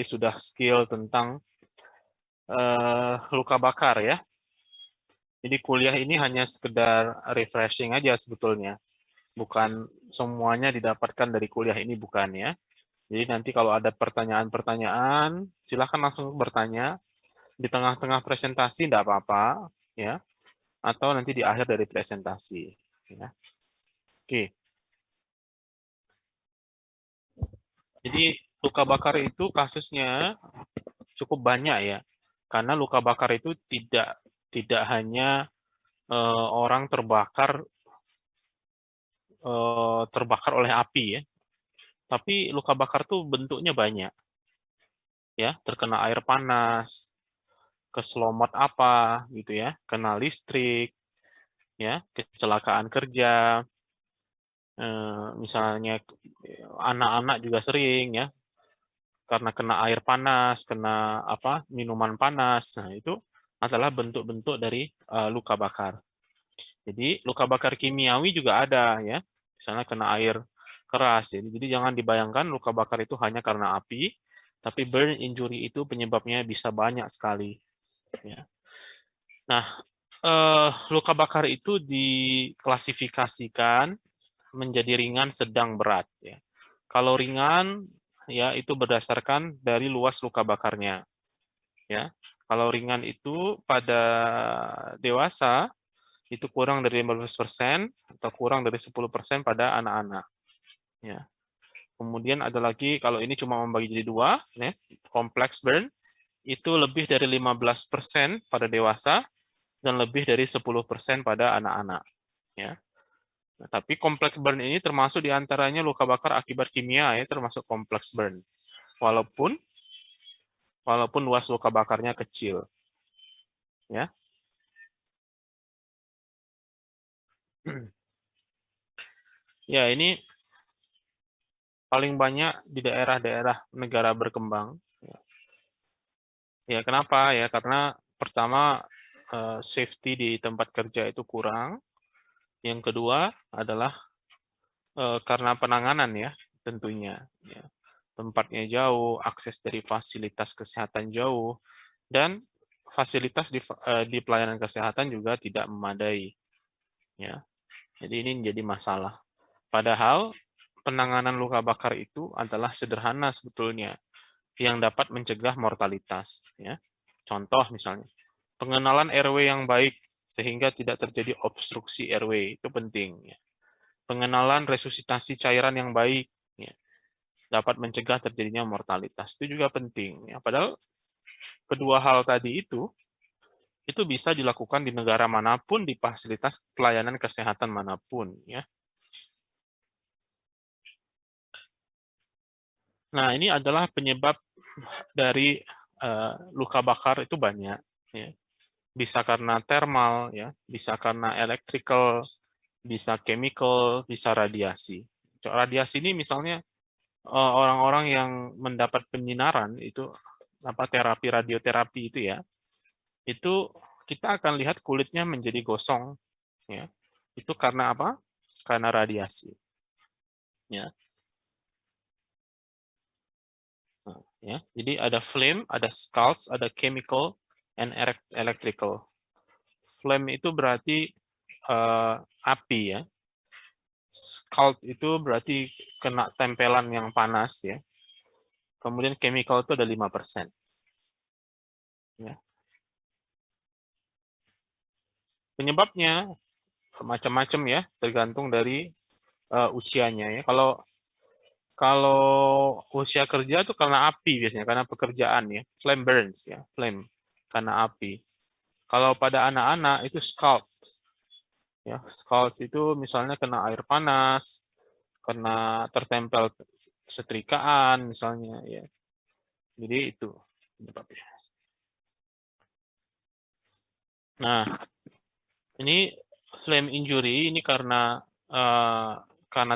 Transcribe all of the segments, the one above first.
sudah skill tentang luka bakar ya. Jadi kuliah ini hanya sekedar refreshing aja sebetulnya. Bukan semuanya didapatkan dari kuliah ini, bukan ya. Jadi nanti kalau ada pertanyaan-pertanyaan, silahkan langsung bertanya. Di tengah-tengah presentasi tidak apa-apa, ya. Atau nanti di akhir dari presentasi. Ya. Oke. Jadi luka bakar itu kasusnya cukup banyak ya. Karena luka bakar itu tidak hanya orang terbakar oleh api ya. Tapi luka bakar tuh bentuknya banyak. Ya, terkena air panas, keselomot apa gitu ya, kena listrik, ya, kecelakaan kerja, misalnya anak-anak juga sering ya, karena kena air panas, kena apa minuman panas. Nah, itu adalah bentuk-bentuk dari luka bakar. Jadi luka bakar kimiawi juga ada ya, misalnya kena air keras. Jadi jangan dibayangkan luka bakar itu hanya karena api, tapi burn injury itu penyebabnya bisa banyak sekali. Ya. Nah, luka bakar itu diklasifikasikan menjadi ringan, sedang, berat. Ya. Kalau ringan, ya itu berdasarkan dari luas luka bakarnya. Ya, kalau ringan itu pada dewasa itu kurang dari 15% atau kurang dari 10% pada anak-anak. Ya. Kemudian ada lagi kalau ini cuma membagi jadi dua, ya, complex burn itu lebih dari 15% pada dewasa dan lebih dari 10% pada anak-anak. Ya. Nah, tapi kompleks burn ini termasuk diantaranya luka bakar akibat kimia, ya, termasuk kompleks burn. Walaupun luas luka bakarnya kecil. Ya. Ya, ini paling banyak di daerah-daerah negara berkembang. Ya, kenapa? Ya, karena pertama safety di tempat kerja itu kurang. Yang kedua adalah karena penanganan ya, tentunya. Ya. Tempatnya jauh, akses dari fasilitas kesehatan jauh, dan fasilitas di pelayanan kesehatan juga tidak memadai. Ya. Jadi ini menjadi masalah. Padahal penanganan luka bakar itu adalah sederhana sebetulnya, yang dapat mencegah mortalitas. Ya. Contoh misalnya, pengenalan RW yang baik sehingga tidak terjadi obstruksi RW, itu penting. Ya. Pengenalan resusitasi cairan yang baik ya, dapat mencegah terjadinya mortalitas, itu juga penting. Ya. Padahal kedua hal tadi itu bisa dilakukan di negara manapun, di fasilitas pelayanan kesehatan manapun. Ya. Nah, ini adalah penyebab dari luka bakar itu banyak. Ya. Bisa karena thermal, ya, bisa karena electrical, bisa chemical, bisa radiasi. Radiasi ini misalnya orang-orang yang mendapat penyinaran itu apa terapi radioterapi itu ya, itu kita akan lihat kulitnya menjadi gosong, ya. Itu karena apa? Karena radiasi, ya. Nah, ya. Jadi ada flame, ada scalds, ada chemical, and electrical. Flame itu berarti api ya. Scald itu berarti kena tempelan yang panas ya. Kemudian chemical itu ada 5%. Ya. Penyebabnya macam-macam ya, tergantung dari usianya ya. Kalau kalau usia kerja itu karena api biasanya, karena pekerjaan ya, flame burns ya, flame karena api. Kalau pada anak-anak itu scald ya, scald itu misalnya kena air panas, kena tertempel setrikaan misalnya ya. Jadi itu penyebabnya. Nah, ini flame injury ini karena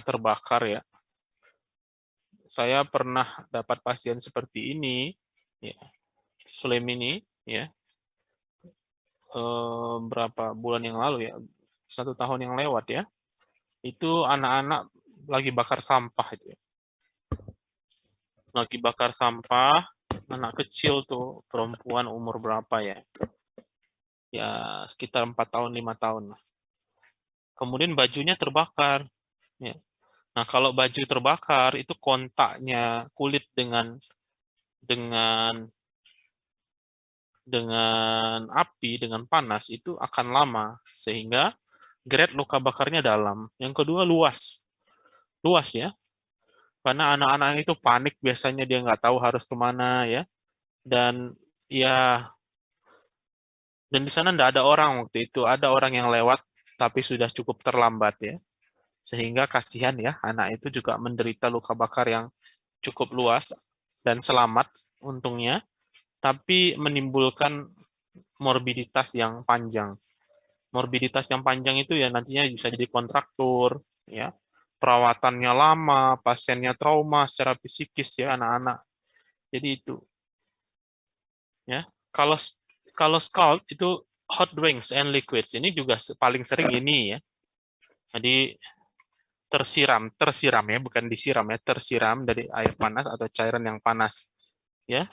terbakar ya. Saya pernah dapat pasien seperti ini, ya, flame ini, ya, berapa bulan yang lalu ya, 1 tahun yang lewat ya, itu anak-anak lagi bakar sampah itu, ya. Lagi bakar sampah, anak kecil tuh, perempuan umur berapa ya? Ya sekitar 4 tahun, 5 tahun. Kemudian bajunya terbakar. Ya. Nah, kalau baju terbakar itu kontaknya kulit dengan api, dengan panas itu akan lama sehingga grade luka bakarnya dalam. Yang kedua luas. Luas ya. Karena anak-anak itu panik biasanya dia nggak tahu harus kemana ya. Dan ya dan di sana nggak ada orang waktu itu. Ada orang yang lewat tapi sudah cukup terlambat ya. Sehingga kasihan ya, anak itu juga menderita luka bakar yang cukup luas dan selamat untungnya, tapi menimbulkan morbiditas yang panjang. Morbiditas yang panjang itu ya nantinya bisa jadi kontraktur, ya, perawatannya lama, pasiennya trauma secara psikis ya anak-anak. Jadi itu, ya. Kalau kalau scald itu hot drinks and liquids ini juga paling sering ini ya. Jadi tersiram ya, bukan disiram ya, tersiram dari air panas atau cairan yang panas, ya.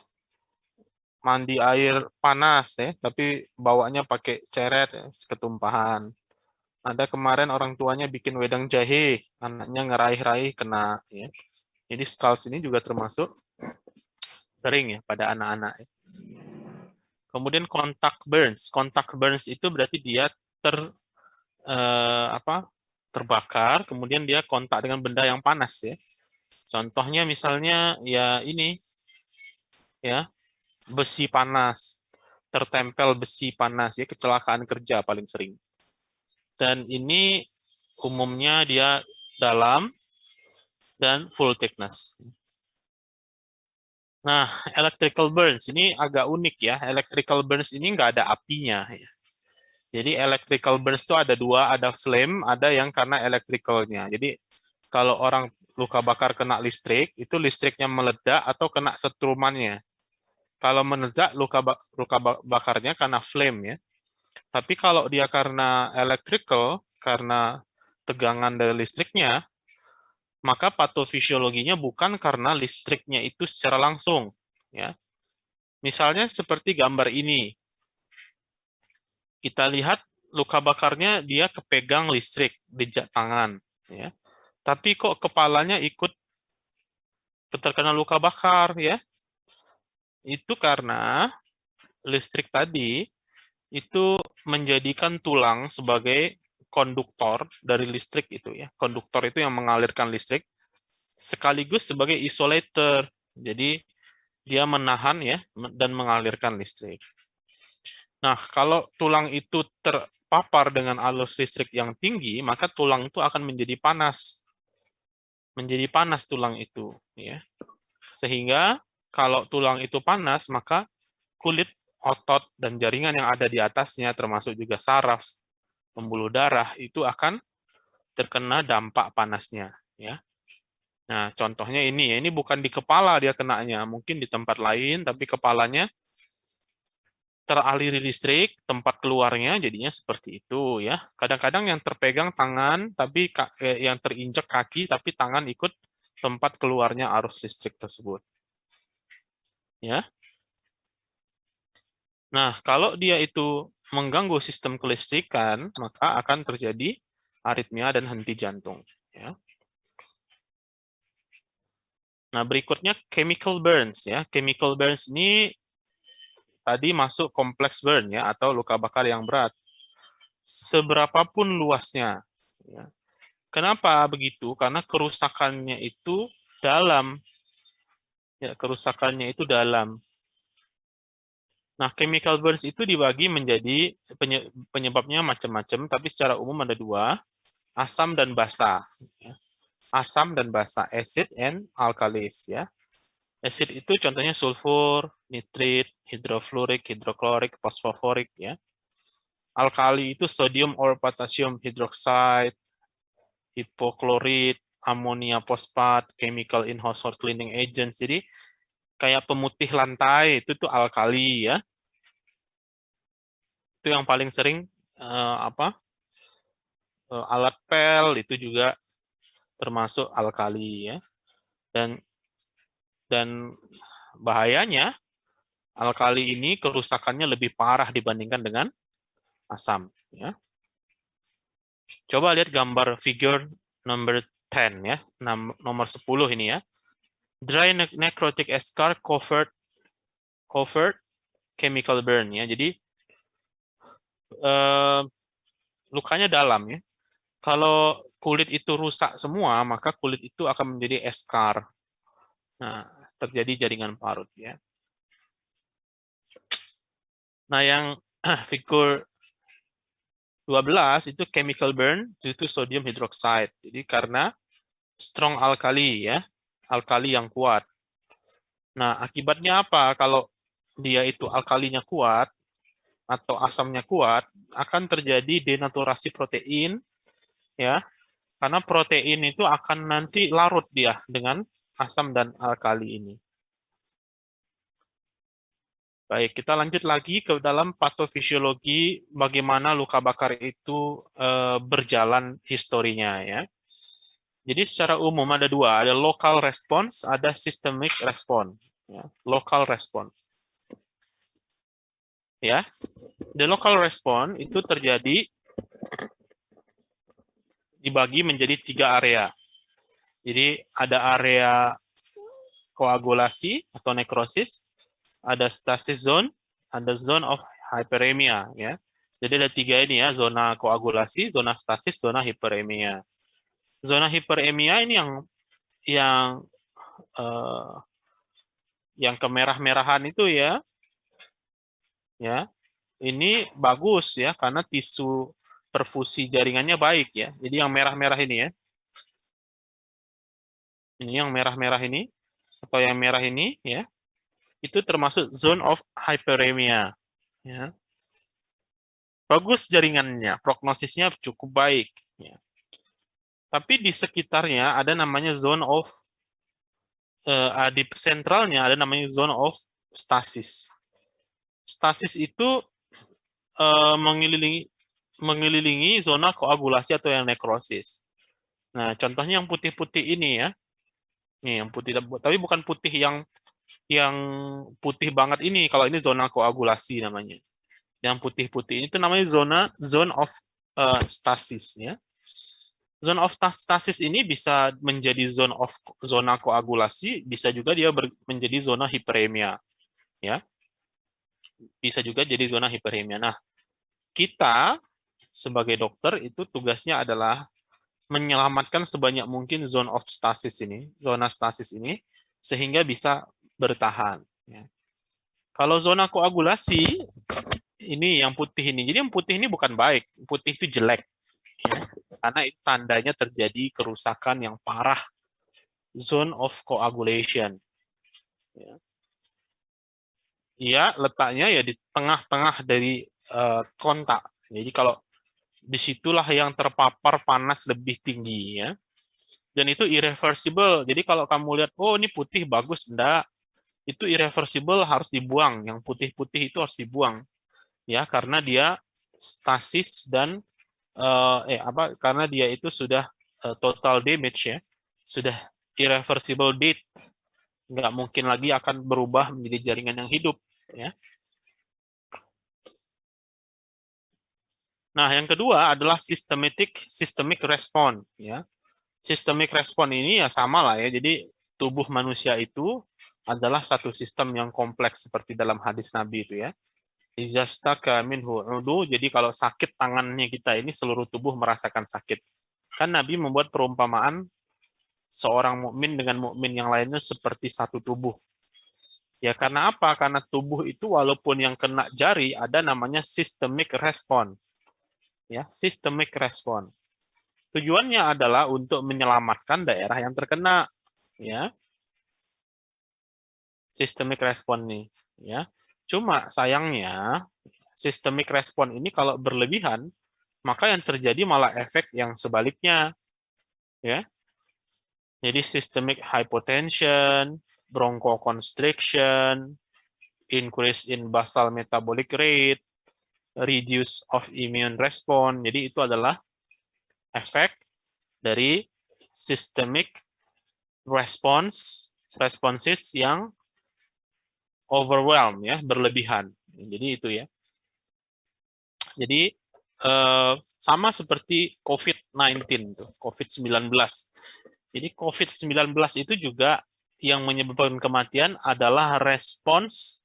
Mandi air panas ya, tapi bawanya pakai ceret, ya, ketumpahan. Ada kemarin orang tuanya bikin wedang jahe, anaknya ngeraih-raih kena. Ya. Jadi scalds ini juga termasuk sering ya pada anak-anak. Ya. Kemudian contact burns. Contact burns itu berarti dia apa, terbakar, kemudian dia kontak dengan benda yang panas ya. Contohnya misalnya ya ini ya besi panas, tertempel besi panas ya, kecelakaan kerja paling sering. Dan ini umumnya dia dalam dan full thickness. Nah, electrical burns ini agak unik ya. Electrical burns ini nggak ada apinya. Ya. Jadi electrical burns itu ada dua, ada flame, ada yang karena electricalnya. Jadi kalau orang luka bakar kena listrik, itu listriknya meledak atau kena setrumannya. Kalau meledak, luka bakarnya karena flame ya. Tapi kalau dia karena electrical, karena tegangan dari listriknya, maka patofisiologinya bukan karena listriknya itu secara langsung. Ya. Misalnya seperti gambar ini. Kita lihat luka bakarnya dia kepegang listrik di tangan. Ya. Tapi kok kepalanya ikut terkena luka bakar ya? Itu karena listrik tadi itu menjadikan tulang sebagai konduktor dari listrik itu ya. Konduktor itu yang mengalirkan listrik sekaligus sebagai isolator. Jadi dia menahan ya dan mengalirkan listrik. Nah, kalau tulang itu terpapar dengan arus listrik yang tinggi, maka tulang itu akan menjadi panas. Menjadi panas tulang itu ya. Sehingga kalau tulang itu panas, maka kulit, otot, dan jaringan yang ada di atasnya, termasuk juga saraf, pembuluh darah, itu akan terkena dampak panasnya. Ya. Nah, contohnya ini ya, ini bukan di kepala dia kenanya, mungkin di tempat lain, tapi kepalanya teraliri listrik, tempat keluarnya jadinya seperti itu ya. Kadang-kadang yang terpegang tangan, tapi yang terinjak kaki, tapi tangan ikut tempat keluarnya arus listrik tersebut. Ya. Nah, kalau dia itu mengganggu sistem kelistrikan, maka akan terjadi aritmia dan henti jantung. Ya. Nah, berikutnya chemical burns. Ya. Chemical burns ini tadi masuk kompleks burn ya, atau luka bakar yang berat. Seberapapun luasnya. Ya. Kenapa begitu? Karena kerusakannya itu dalam. Ya, kerusakannya itu dalam. Nah, chemical burns itu dibagi menjadi penyebabnya macam-macam, tapi secara umum ada dua, asam dan basa. Asam dan basa, acid and alkalis. Ya. Acid itu contohnya sulfur, nitrit, hidrofluorik, hidroklorik, fosforik. Ya. Alkali itu sodium or potassium hydroxide, hipoklorit, amonia fosfat, chemical in household cleaning agents. Jadi kayak pemutih lantai itu tuh alkali ya. Itu yang paling sering alat pel itu juga termasuk alkali ya. Dan bahayanya Alkali ini kerusakannya lebih parah dibandingkan dengan asam. Ya. Coba lihat gambar figure number 10 ya, nomor 10 ini ya. Dry necrotic scar covered chemical burn ya. Jadi lukanya dalam ya. Kalau kulit itu rusak semua, maka kulit itu akan menjadi scar. Nah, terjadi jaringan parut ya. Nah, yang figur 12 itu chemical burn due to sodium hydroxide. Jadi karena strong alkali ya, alkali yang kuat. Nah, akibatnya apa? Kalau dia itu alkalinya kuat atau asamnya kuat, akan terjadi denaturasi protein ya. Karena protein itu akan nanti larut dia dengan asam dan alkali ini. Baik, kita lanjut lagi ke dalam patofisiologi bagaimana luka bakar itu berjalan historinya ya. Jadi secara umum ada dua, ada local response, ada systemic response. Ya, local response. Ya, the local response itu terjadi dibagi menjadi 3 area. Jadi ada area koagulasi atau nekrosis, ada stasis zone, ada zone of hyperemia ya. Jadi ada 3 ini ya, zona koagulasi, zona stasis, zona hiperemia. Zona hiperemia ini yang yang kemerah-merahan itu ya. Ya. Ini bagus ya karena tisu perfusi jaringannya baik ya. Jadi yang merah-merah ini ya. Ini yang merah-merah ini atau yang merah ini ya. Itu termasuk zone of hyperemia ya. Bagus jaringannya, prognosisnya cukup baik ya. Tapi di sekitarnya ada namanya zone of di sentralnya ada namanya zone of stasis. Stasis itu mengelilingi zona koagulasi atau yang nekrosis. Nah, contohnya yang putih-putih ini ya. Nih, yang putih, tapi bukan putih yang putih banget ini. Kalau ini zona koagulasi namanya. Yang putih-putih ini itu namanya zone of stasis ya. Zone of stasis ini bisa menjadi zona koagulasi, bisa juga dia menjadi zona hiperemia ya. Bisa juga jadi zona hiperemia. Nah, kita sebagai dokter itu tugasnya adalah menyelamatkan sebanyak mungkin zone of stasis ini, zona stasis ini, sehingga bisa bertahan. Ya. Kalau zona koagulasi, ini yang putih ini. Jadi yang putih ini bukan baik, putih itu jelek. Ya. Karena itu tandanya terjadi kerusakan yang parah, zone of coagulation. Ya. Iya, letaknya ya di tengah-tengah dari kontak. Jadi kalau disitulah yang terpapar panas lebih tinggi ya. Dan itu irreversible. Jadi kalau kamu lihat, oh ini putih bagus, enggak. Itu irreversible, harus dibuang. Yang putih-putih itu harus dibuang. Ya, karena dia stasis dan karena dia itu sudah total damage ya. Sudah irreversible death. Nggak mungkin lagi akan berubah menjadi jaringan yang hidup ya. Nah, yang kedua adalah systemic response ya. Systemic response ini ya sama lah ya. Jadi tubuh manusia itu adalah satu sistem yang kompleks seperti dalam hadis Nabi itu ya. Izastaka minhu udu, jadi kalau sakit tangannya kita ini seluruh tubuh merasakan sakit. Kan Nabi membuat perumpamaan seorang mukmin dengan mukmin yang lainnya seperti satu tubuh. Ya karena apa? Karena tubuh itu walaupun yang kena jari ada namanya systemic response. Ya, systemic response. Tujuannya adalah untuk menyelamatkan daerah yang terkena, ya. Systemic response nih, ya. Cuma sayangnya systemic response ini kalau berlebihan, maka yang terjadi malah efek yang sebaliknya, ya. Jadi systemic hypotension, bronchoconstriction, increase in basal metabolic rate, reduce of immune response. Jadi itu adalah efek dari systemic responses yang overwhelm ya, berlebihan. Jadi itu ya. Jadi sama seperti COVID-19 tuh, COVID-19. Jadi COVID-19 itu juga yang menyebabkan kematian adalah respons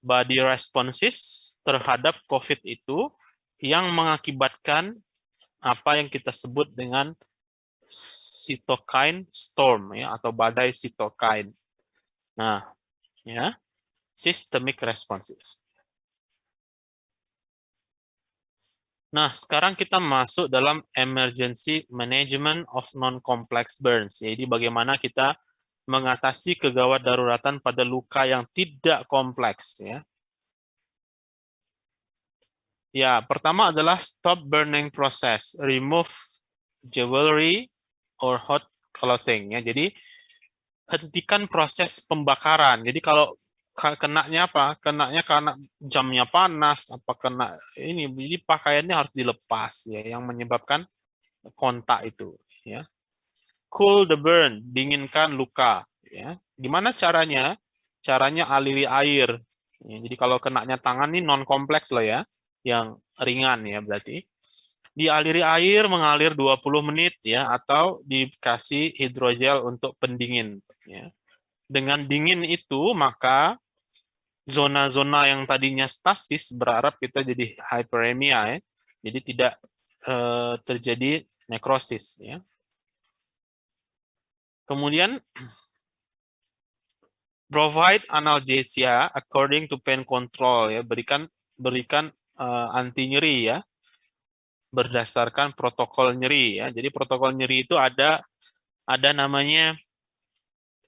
body responses terhadap COVID itu yang mengakibatkan apa yang kita sebut dengan cytokine storm ya, atau badai cytokine. Nah, ya, systemic responses. Nah, sekarang kita masuk dalam emergency management of non-complex burns. Jadi bagaimana kita mengatasi kegawat daruratan pada luka yang tidak kompleks ya. Ya, pertama adalah stop burning process, remove jewelry or hot clothing ya. Jadi hentikan proses pembakaran. Jadi kalau kenanya apa? Kenanya karena jamnya panas, apa kena ini, jadi pakaiannya harus dilepas ya, yang menyebabkan kontak itu ya. Cool the burn, dinginkan luka ya. Gimana caranya? Caranya aliri air. Ya, jadi kalau kenanya tangan ini non kompleks loh ya, yang ringan ya berarti. Dialiri air mengalir 20 menit ya, atau dikasih hidrogel untuk pendingin ya. Dengan dingin itu maka zona-zona yang tadinya stasis berharap kita jadi hyperemia ya. Jadi tidak terjadi nekrosis ya. Kemudian provide analgesia according to pain control ya, berikan anti nyeri ya berdasarkan protokol nyeri ya. Jadi protokol nyeri itu ada namanya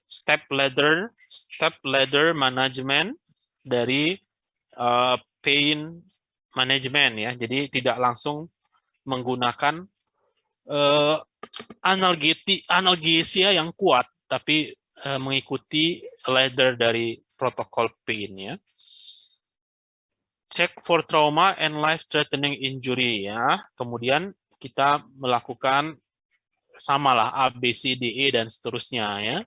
step ladder management dari pain management ya. Jadi tidak langsung menggunakan analgesia yang kuat, tapi mengikuti ladder dari protokol pain ya. Check for trauma and life-threatening injury ya. Kemudian kita melakukan samalah A, B, C, D, E dan seterusnya ya.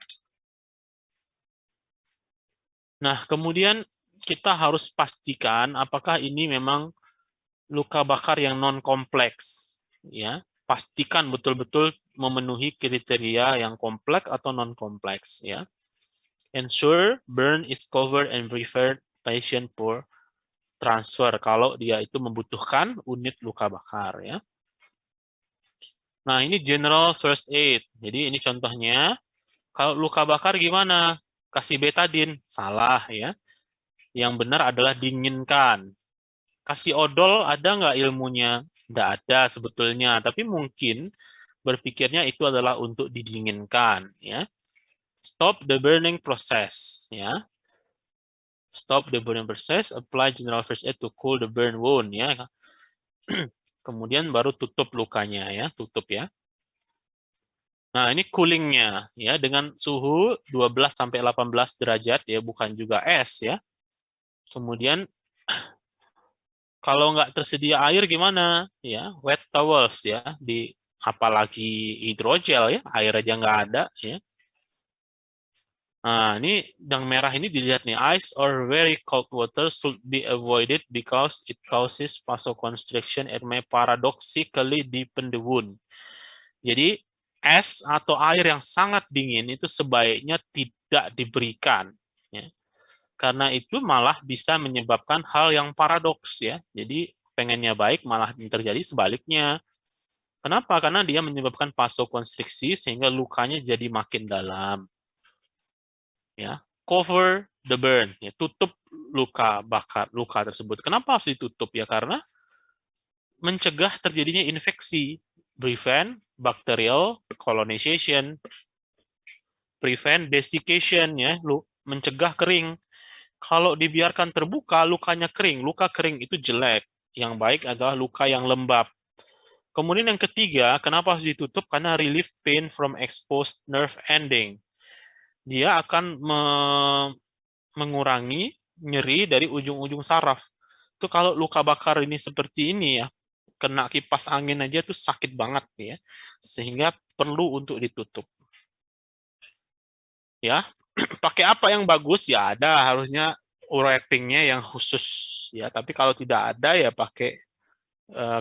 Nah, kemudian kita harus pastikan apakah ini memang luka bakar yang non kompleks ya. Pastikan betul-betul memenuhi kriteria yang kompleks atau non kompleks ya. Ensure burn is covered and refer patient for transfer kalau dia itu membutuhkan unit luka bakar ya. Nah, ini general first aid. Jadi ini contohnya, kalau luka bakar gimana? Kasih betadine, salah ya. Yang benar adalah dinginkan. Kasih odol, ada nggak ilmunya? Nggak ada sebetulnya, tapi mungkin berpikirnya itu adalah untuk didinginkan ya. Stop the burning process ya. Stop the burning process, apply general first aid to cool the burn wound ya. Kemudian baru tutup lukanya ya, tutup ya. Nah, ini coolingnya ya, dengan suhu 12 sampai 18 derajat ya, bukan juga es ya. Kemudian kalau nggak tersedia air gimana ya? Wet towels ya, apalagi hidrogel ya, air aja nggak ada ya. Nah, ini yang merah ini dilihat nih, ice or very cold water should be avoided because it causes vasoconstriction and may paradoxically deepen the wound. Jadi es atau air yang sangat dingin itu sebaiknya tidak diberikan ya. Karena itu malah bisa menyebabkan hal yang paradoks ya. Jadi pengennya baik malah terjadi sebaliknya. Kenapa? Karena dia menyebabkan vasokonstriksi sehingga lukanya jadi makin dalam. Ya, cover the burn, ya, tutup luka tersebut. Kenapa harus ditutup ya? Karena mencegah terjadinya infeksi, prevent bacterial colonization, prevent desiccation ya, mencegah kering. Kalau dibiarkan terbuka, lukanya kering. Luka kering itu jelek. Yang baik adalah luka yang lembab. Kemudian yang ketiga, kenapa harus ditutup? Karena relief pain from exposed nerve ending. Dia akan mengurangi nyeri dari ujung-ujung saraf. Itu kalau luka bakar ini seperti ini ya, kena kipas angin aja tuh sakit banget ya. Sehingga perlu untuk ditutup. Ya. pakai apa yang bagus? Ya ada harusnya wrappingnya yang khusus ya. Tapi kalau tidak ada ya pakai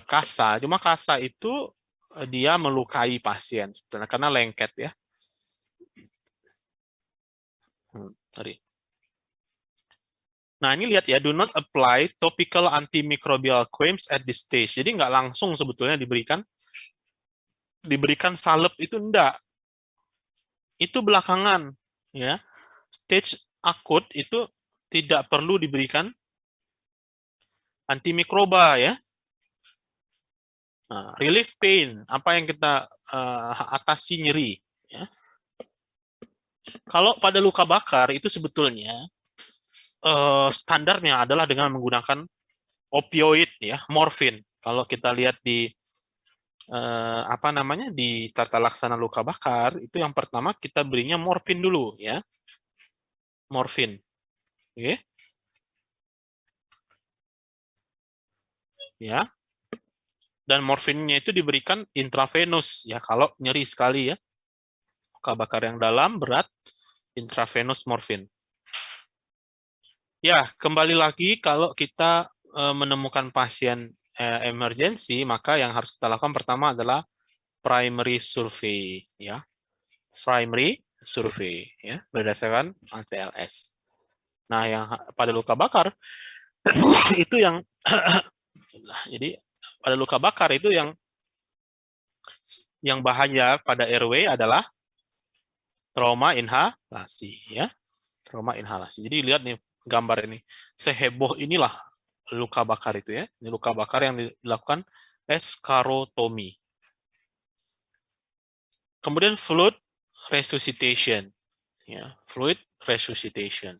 kasa. Cuma kasa itu dia melukai pasien sebenarnya karena lengket ya. Sorry. Nah, ini lihat ya, do not apply topical antimicrobial creams at this stage. Jadi nggak langsung sebetulnya diberikan salep itu enggak. Itu belakangan ya. Stage akut itu tidak perlu diberikan antimikroba ya. Nah, relief pain, apa yang kita atasi nyeri ya. Kalau pada luka bakar itu sebetulnya standarnya adalah dengan menggunakan opioid ya, morfin. Kalau kita lihat di apa namanya di tata laksana luka bakar itu yang pertama kita berinya morfin dulu ya, morfin, oke, ya. Dan morfinnya itu diberikan intravenous ya kalau nyeri sekali ya, luka bakar yang dalam berat, intravenous morfin. Ya, kembali lagi kalau kita menemukan pasien emergency, maka yang harus kita lakukan pertama adalah primary survey ya. Primary survey ya, berdasarkan ATLS. Nah, yang pada luka bakar itu yang jadi pada luka bakar itu yang bahaya pada airway adalah trauma inhalasi ya. Trauma inhalasi. Jadi lihat nih gambar ini. Seheboh inilah luka bakar itu ya. Ini luka bakar yang dilakukan eskarotomi. Kemudian fluid resuscitation. Ya, fluid resuscitation.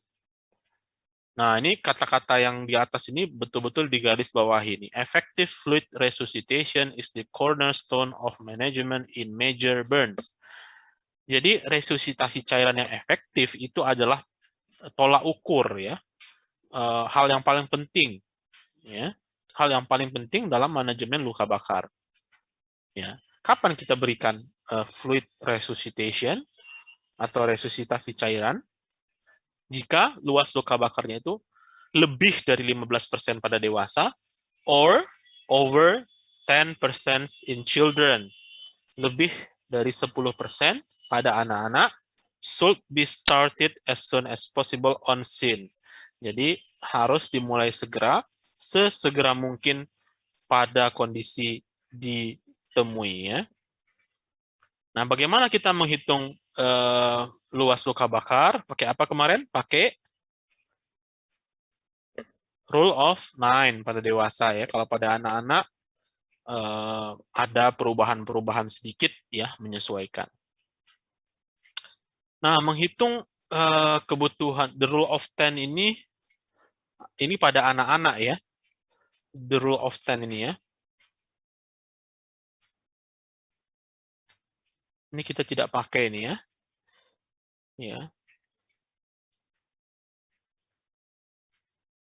Nah, ini kata-kata yang di atas ini betul-betul digaris bawahi ini. Effective fluid resuscitation is the cornerstone of management in major burns. Jadi resusitasi cairan yang efektif itu adalah tolak ukur ya. Hal yang paling penting ya. Hal yang paling penting dalam manajemen luka bakar. Ya. Kapan kita berikan fluid resuscitation atau resusitasi cairan? Jika luas luka bakarnya itu lebih dari 15% pada dewasa or over 10% in children. Lebih dari 10% pada anak-anak should be started as soon as possible on scene. Jadi harus dimulai segera, sesegera mungkin pada kondisi ditemui ya. Nah, bagaimana kita menghitung luas luka bakar? Pakai apa kemarin? Pakai rule of 9 pada dewasa ya. Kalau pada anak-anak ada perubahan-perubahan sedikit ya, menyesuaikan. Nah, menghitung kebutuhan the rule of 10 ini pada anak-anak ya. The rule of 10 ini ya. Ini kita tidak pakai ini ya. Ya.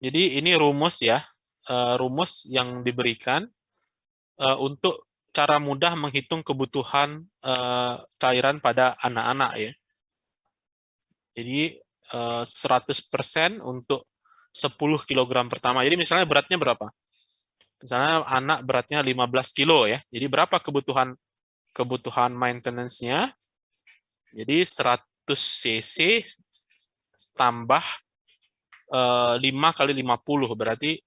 Jadi ini rumus ya. Rumus yang diberikan untuk cara mudah menghitung kebutuhan cairan pada anak-anak ya. Jadi 100% untuk 10 kg pertama. Jadi misalnya beratnya berapa? Misalnya anak beratnya 15 kilo ya. Jadi berapa kebutuhan maintenance-nya? Jadi 100 cc tambah 5 kali 50 berarti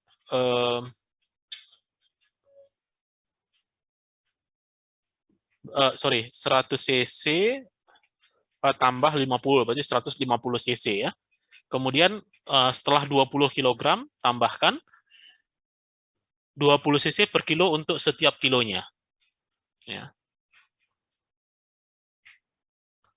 100 cc tambah 50 berarti 150 cc ya. Kemudian setelah 20 kg tambahkan 20 cc per kilo untuk setiap kilonya. Ya.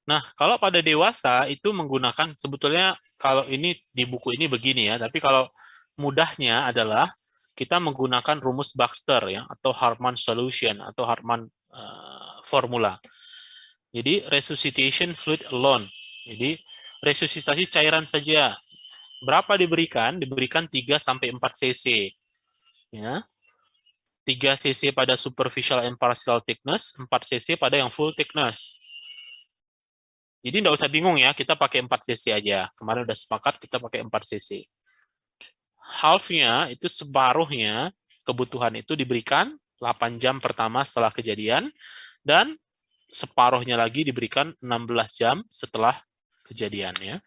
Nah, kalau pada dewasa itu menggunakan sebetulnya kalau ini di buku ini begini ya, tapi kalau mudahnya adalah kita menggunakan rumus Baxter ya atau Hartman solution atau Hartman formula. Jadi resuscitation fluid alone. Jadi resusitasi cairan saja. Berapa diberikan? Diberikan 3 sampai 4 cc. Ya. 3 cc pada superficial and partial thickness, 4 cc pada yang full thickness. Jadi nggak usah bingung ya, kita pakai 4 cc aja. Kemarin udah sepakat kita pakai 4 cc. Half-nya itu separuhnya kebutuhan itu diberikan 8 jam pertama setelah kejadian, dan separuhnya lagi diberikan 16 jam setelah kejadiannya.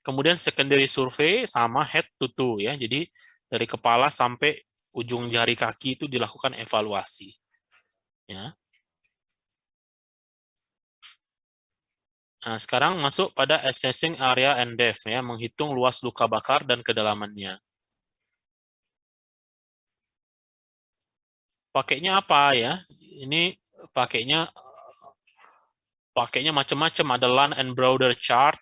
Kemudian secondary survey sama head to toe ya. Jadi dari kepala sampai ujung jari kaki itu dilakukan evaluasi. Ya. Nah, sekarang masuk pada assessing area and depth ya, menghitung luas luka bakar dan kedalamannya. Pakainya apa ya? Ini pakainya macam-macam, ada Land and Browder chart,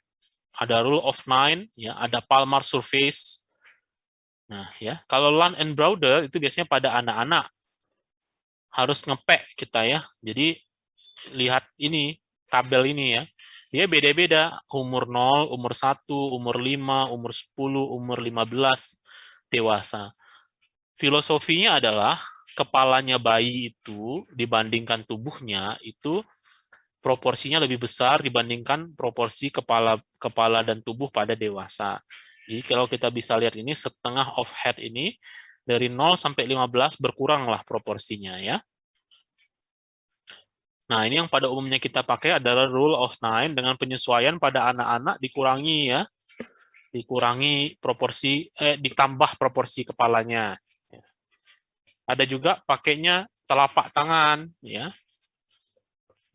ada Rule of Nine, ya, ada Palmar surface. Nah, ya, kalau Land and Browder itu biasanya pada anak-anak harus ngepek kita ya. Jadi lihat ini tabel ini ya. Dia beda-beda, umur 0, umur 1, umur 5, umur 10, umur 15, dewasa. Filosofinya adalah kepalanya bayi itu dibandingkan tubuhnya itu proporsinya lebih besar dibandingkan proporsi kepala dan tubuh pada dewasa. Jadi kalau kita bisa lihat ini setengah of head ini dari 0 sampai 15 berkuranglah proporsinya ya. Nah, ini yang pada umumnya kita pakai adalah rule of nine dengan penyesuaian pada anak-anak dikurangi ya. Dikurangi proporsi ditambah proporsi kepalanya. Ada juga pakainya telapak tangan ya.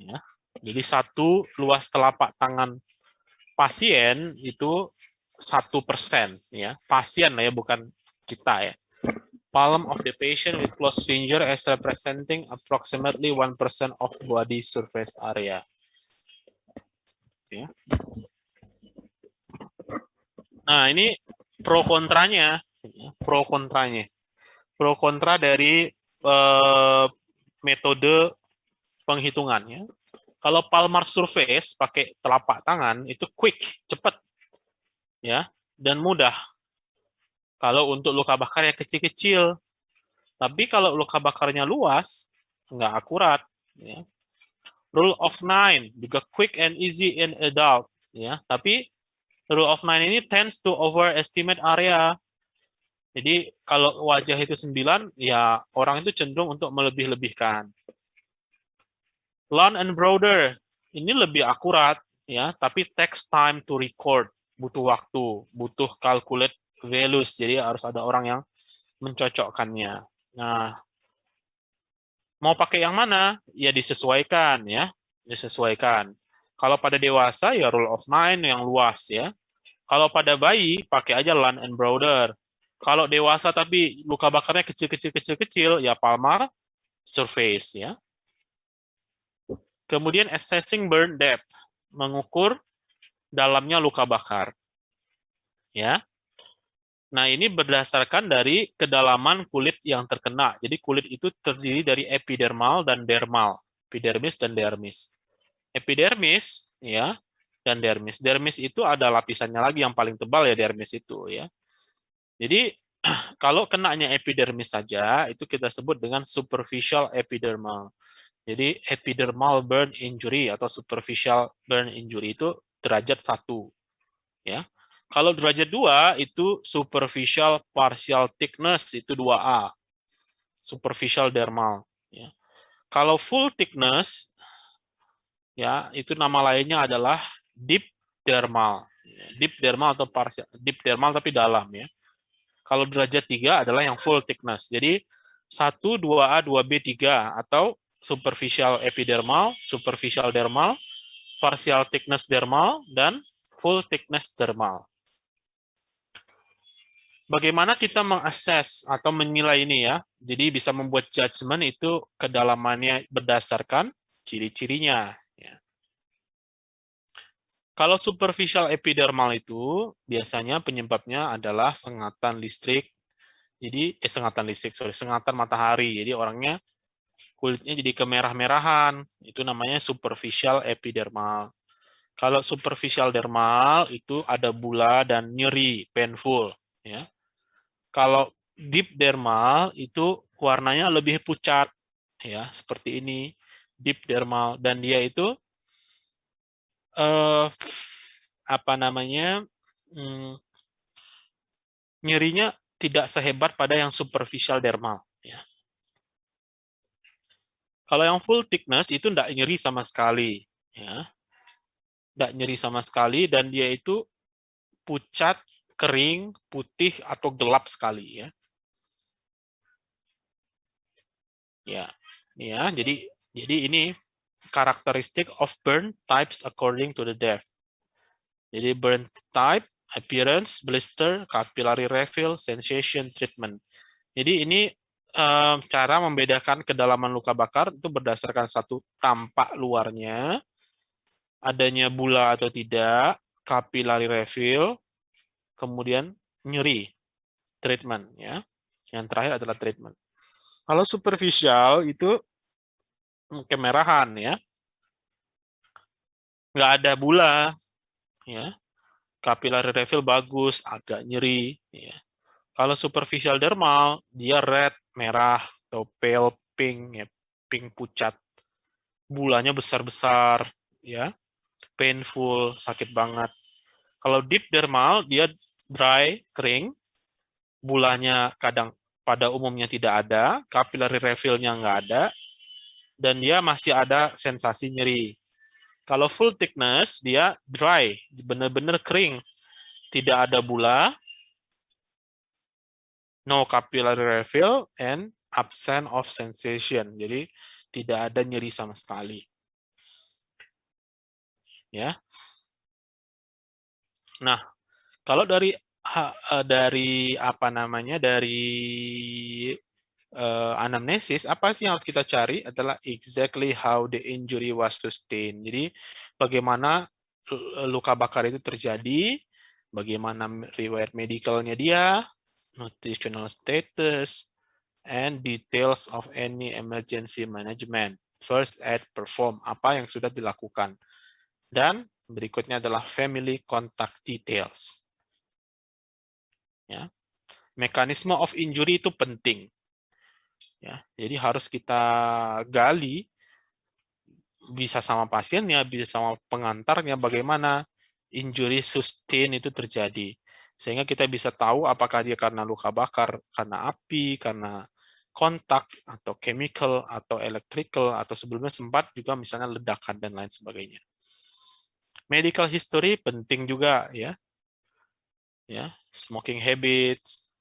Ya. Jadi satu luas telapak tangan pasien itu 1% ya. Pasien lah ya, bukan kita ya. Palm of the patient with closed finger as representing approximately 1% of body surface area. Ya. Nah, ini pro kontranya. Pro kontranya. Pro kontra dari metode penghitungannya. Kalau Palmar surface pakai telapak tangan itu quick, cepat. Ya, dan mudah. Kalau untuk luka bakar yang kecil-kecil. Tapi kalau luka bakarnya luas, nggak akurat. Ya. Rule of nine juga quick and easy in adult. Ya, tapi rule of nine ini tends to overestimate area. Jadi kalau wajah itu 9, ya orang itu cenderung untuk melebih-lebihkan. Land and Browder ini lebih akurat, ya, tapi takes time to record, butuh waktu, butuh calculate values. Jadi harus ada orang yang mencocokkannya. Nah, mau pakai yang mana? Ya disesuaikan ya, disesuaikan. Kalau pada dewasa ya rule of nine yang luas ya. Kalau pada bayi pakai aja Land and Browder. Kalau dewasa tapi luka bakarnya kecil-kecil ya Palmar surface ya. Kemudian assessing burn depth, mengukur dalamnya luka bakar. Ya. Nah, ini berdasarkan dari kedalaman kulit yang terkena. Jadi kulit itu terdiri dari epidermal dan dermal, epidermis dan dermis. Epidermis ya dan dermis. Dermis itu ada lapisannya lagi yang paling tebal ya, dermis itu ya. Jadi kalau kenanya epidermis saja itu kita sebut dengan superficial epidermal. Jadi epidermal burn injury atau superficial burn injury itu derajat 1 ya. Kalau derajat 2 itu superficial partial thickness itu 2A. Superficial dermal ya. Kalau full thickness ya itu nama lainnya adalah deep dermal. Deep dermal atau partial deep dermal tapi dalam ya. Kalau derajat 3 adalah yang full thickness. Jadi 1, 2A, 2B, 3 atau superficial epidermal, superficial dermal, partial thickness dermal, dan full thickness dermal. Bagaimana kita mengakses atau menilai ini ya? Jadi bisa membuat judgement itu kedalamannya berdasarkan ciri-cirinya. Ya. Kalau superficial epidermal itu biasanya penyebabnya adalah sengatan listrik. Jadi sengatan matahari. Jadi orangnya kulitnya jadi kemerah-merahan. Itu namanya superficial epidermal. Kalau superficial dermal itu ada bula dan nyeri, painful. Ya. Kalau deep dermal itu warnanya lebih pucat, ya seperti ini. deep dermal, dan dia itu nyerinya tidak sehebat pada yang superficial dermal. Ya. Kalau yang full thickness itu tidak nyeri sama sekali, ya, tidak nyeri sama sekali, dan dia itu pucat, kering, putih atau gelap sekali, ya. Ya, jadi ini karakteristik of burn types according to the depth. Jadi burn type, appearance, blister, capillary refill, sensation, treatment. Jadi ini cara membedakan kedalaman luka bakar itu berdasarkan satu, tampak luarnya, adanya bula atau tidak, capillary refill, kemudian nyeri, treatment, ya. Yang terakhir adalah treatment. Kalau superficial itu kemerahan, ya, nggak ada bula, ya. Capillary refill bagus, agak nyeri, ya. Kalau superficial dermal, dia red, merah, atau pale pink, ya, pink pucat. Bulanya besar-besar, ya, painful, sakit banget. Kalau deep dermal, dia dry, kering, bulanya kadang pada umumnya tidak ada, capillary refill-nya nggak ada, dan dia masih ada sensasi nyeri. Kalau full thickness, dia dry, benar-benar kering, tidak ada bula, no capillary refill, and absence of sensation. Jadi tidak ada nyeri sama sekali. Ya. Nah, kalau dari anamnesis, apa sih yang harus kita cari adalah exactly how the injury was sustained. Jadi bagaimana luka bakar itu terjadi, bagaimana riwayat medicalnya dia, nutritional status, and details of any emergency management. First aid perform, apa yang sudah dilakukan. Dan berikutnya adalah family contact details. Ya. Mekanisme of injury itu penting. Ya, jadi harus kita gali, bisa sama pasiennya, bisa sama pengantarnya, bagaimana injury sustain itu terjadi. Sehingga kita bisa tahu apakah dia karena luka bakar, karena api, karena kontak, atau chemical, atau electrical, atau sebelumnya sempat juga misalnya ledakan dan lain sebagainya. Medical history penting juga, ya. Ya, smoking habits,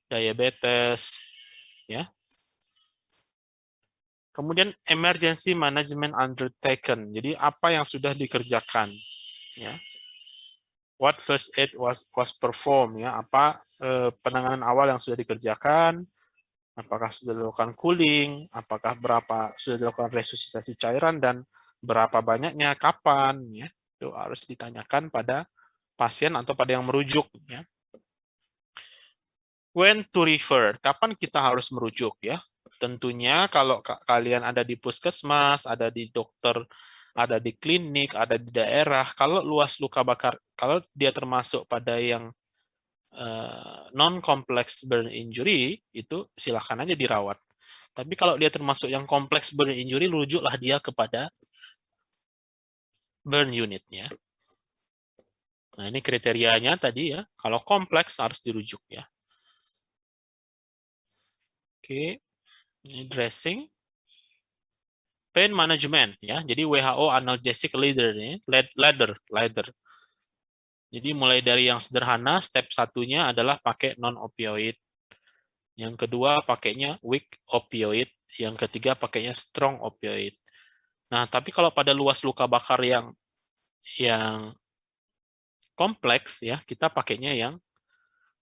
diabetes, ya. Kemudian emergency management undertaken. Jadi apa yang sudah dikerjakan, ya. What first aid was performed, ya. Apa penanganan awal yang sudah dikerjakan? Apakah sudah dilakukan cooling? Apakah berapa sudah dilakukan resusitasi cairan, dan berapa banyaknya, kapan, ya. Itu harus ditanyakan pada pasien atau pada yang merujuk, ya. When to refer, kapan kita harus merujuk, ya? Tentunya kalau kalian ada di puskesmas, ada di dokter, ada di klinik, ada di daerah, kalau luas luka bakar, kalau dia termasuk pada yang non-complex burn injury, itu silakan aja dirawat. Tapi kalau dia termasuk yang kompleks burn injury, rujuklah dia kepada burn unit-nya. Nah, ini kriterianya tadi, ya. Kalau kompleks harus dirujuk, ya. Oke, ini dressing. Pain management, ya. Jadi WHO analgesic ladder, ya. Ladder. Jadi mulai dari yang sederhana, step satunya adalah pakai non-opioid. Yang kedua pakainya weak opioid. Yang ketiga pakainya strong opioid. Nah, tapi kalau pada luas luka bakar yang kompleks, ya, kita pakainya yang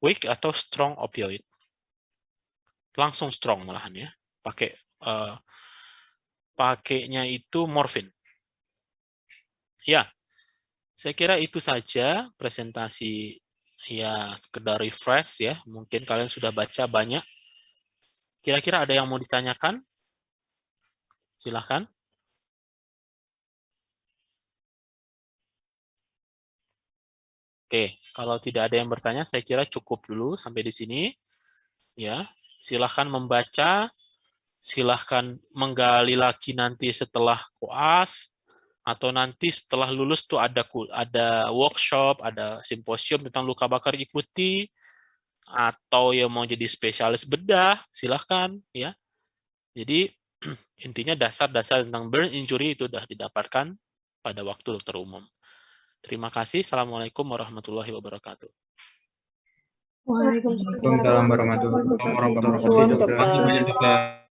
weak atau strong opioid. Langsung strong malahan, ya. Pakainya itu morfin. Ya, saya kira itu saja presentasi, ya, sekedar refresh, ya. Mungkin kalian sudah baca banyak. Kira-kira ada yang mau ditanyakan? Silahkan. Oke, kalau tidak ada yang bertanya, saya kira cukup dulu sampai di sini. Ya, silahkan membaca silahkan menggali lagi nanti setelah koas, atau nanti setelah lulus tuh ada workshop, ada simposium tentang luka bakar, ikuti, atau yang mau jadi spesialis bedah, silahkan ya. Jadi intinya dasar-dasar tentang burn injury itu sudah didapatkan pada waktu dokter umum. Terima kasih. Assalamualaikum warahmatullahi wabarakatuh. Waalaikumsalam warahmatullahi wabarakatuh. Terima kasih banyak dokter.